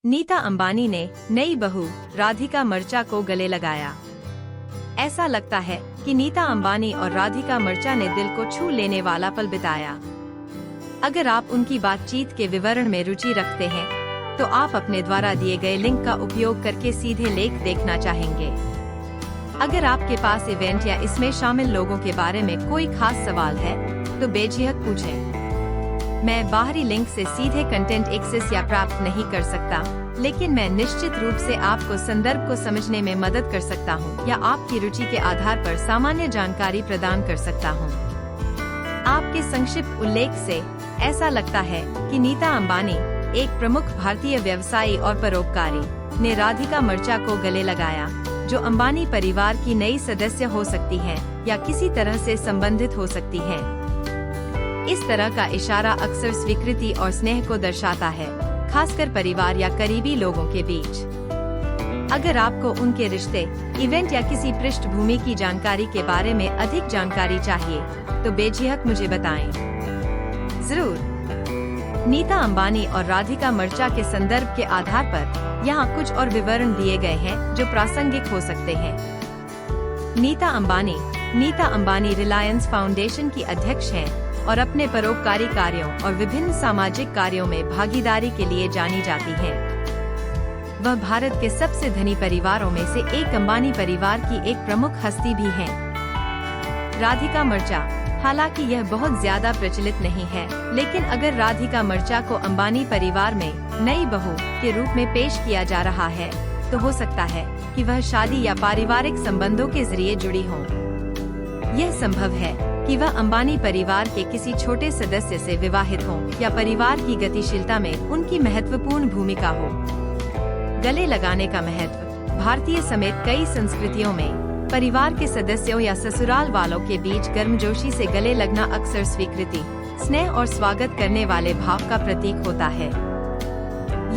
नीता अंबानी ने नई बहू राधिका मर्चा को गले लगाया। ऐसा लगता है कि नीता अंबानी और राधिका मर्चा ने दिल को छू लेने वाला पल बिताया। अगर आप उनकी बातचीत के विवरण में रुचि रखते हैं, तो आप अपने द्वारा दिए गए लिंक का उपयोग करके सीधे लेख देखना चाहेंगे। अगर आपके पास इवेंट या इसमें शामिल लोगों के बारे में कोई खास सवाल है, तो बेझिझक पूछें। मैं बाहरी लिंक से सीधे कंटेंट एक्सेस या प्राप्त नहीं कर सकता, लेकिन मैं निश्चित रूप से आपको संदर्भ को समझने में मदद कर सकता हूं या आपकी रुचि के आधार पर सामान्य जानकारी प्रदान कर सकता हूं। आपके संक्षिप्त उल्लेख से ऐसा लगता है कि नीता अंबानी, एक प्रमुख भारतीय व्यवसायी और परोपकारी, ने राधिका मर्चा को गले लगाया, जो अंबानी परिवार की नई सदस्य हो सकती हैं या किसी तरह से संबंधित हो सकती हैं। इस तरह का इशारा अक्सर स्वीकृति और स्नेह को दर्शाता है, खासकर परिवार या करीबी लोगों के बीच। अगर आपको उनके रिश्ते, इवेंट या किसी पृष्ठभूमि की जानकारी के बारे में अधिक जानकारी चाहिए, तो बेझिझक मुझे बताएं। जरूर। नीता अंबानी और राधिका मर्चा के संदर्भ के आधार पर यहाँ कुछ और विवरण दिए गए हैं जो प्रासंगिक हो सकते हैं। नीता अंबानी रिलायंस फाउंडेशन की अध्यक्ष हैं और अपने परोपकारी कार्यों और विभिन्न सामाजिक कार्यों में भागीदारी के लिए जानी जाती हैं। वह भारत के सबसे धनी परिवारों में से एक अंबानी परिवार की एक प्रमुख हस्ती भी हैं। राधिका मर्चा, हालांकि यह बहुत ज्यादा प्रचलित नहीं है, लेकिन अगर राधिका मर्चा को अंबानी परिवार में नई बहू के रूप में पेश किया जा रहा है, तो हो सकता है कि वह शादी या पारिवारिक संबंधों के जरिए जुड़ी हों। यह संभव है कि वह अंबानी परिवार के किसी छोटे सदस्य से विवाहित हों या परिवार की गतिशीलता में उनकी महत्वपूर्ण भूमिका हो। गले लगाने का महत्व। भारतीय समेत कई संस्कृतियों में परिवार के सदस्यों या ससुराल वालों के बीच गर्मजोशी से गले लगना अक्सर स्वीकृति, स्नेह और स्वागत करने वाले भाव का प्रतीक होता है।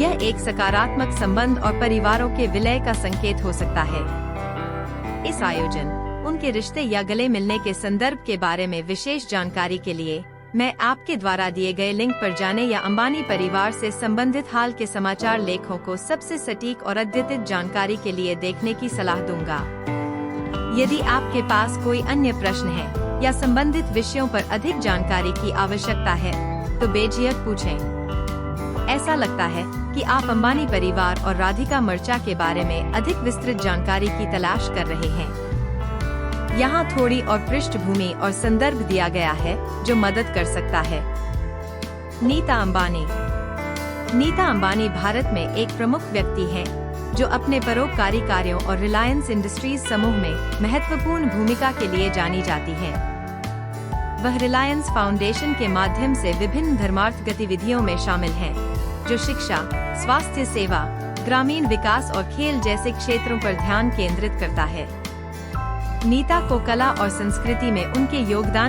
यह एक सकारात्मक संबंध और परिवारों के विलय का संकेत हो सकता है। इस आयोजन, उनके रिश्ते या गले मिलने के संदर्भ के बारे में विशेष जानकारी के लिए मैं आपके द्वारा दिए गए लिंक पर जाने या अंबानी परिवार से संबंधित हाल के समाचार लेखों को सबसे सटीक और अद्यतित जानकारी के लिए देखने की सलाह दूंगा। यदि आपके पास कोई अन्य प्रश्न है या संबंधित विषयों पर अधिक जानकारी की आवश्यकता है, तो बेझिझक पूछें। ऐसा लगता है कि आप अंबानी परिवार और राधिका मर्चा के बारे में अधिक विस्तृत जानकारी की तलाश कर रहे हैं। यहाँ थोड़ी और पृष्ठभूमि और संदर्भ दिया गया है जो मदद कर सकता है। नीता अंबानी भारत में एक प्रमुख व्यक्ति हैं, जो अपने परोपकारी कार्यों और रिलायंस इंडस्ट्रीज समूह में महत्वपूर्ण भूमिका के लिए जानी जाती हैं। वह रिलायंस फाउंडेशन के माध्यम से विभिन्न धर्मार्थ गतिविधियों में शामिल हैं, जो शिक्षा, स्वास्थ्य सेवा, ग्रामीण विकास और खेल जैसे क्षेत्रों पर ध्यान केंद्रित करता है। नीता को कला और संस्कृति में उनके योगदान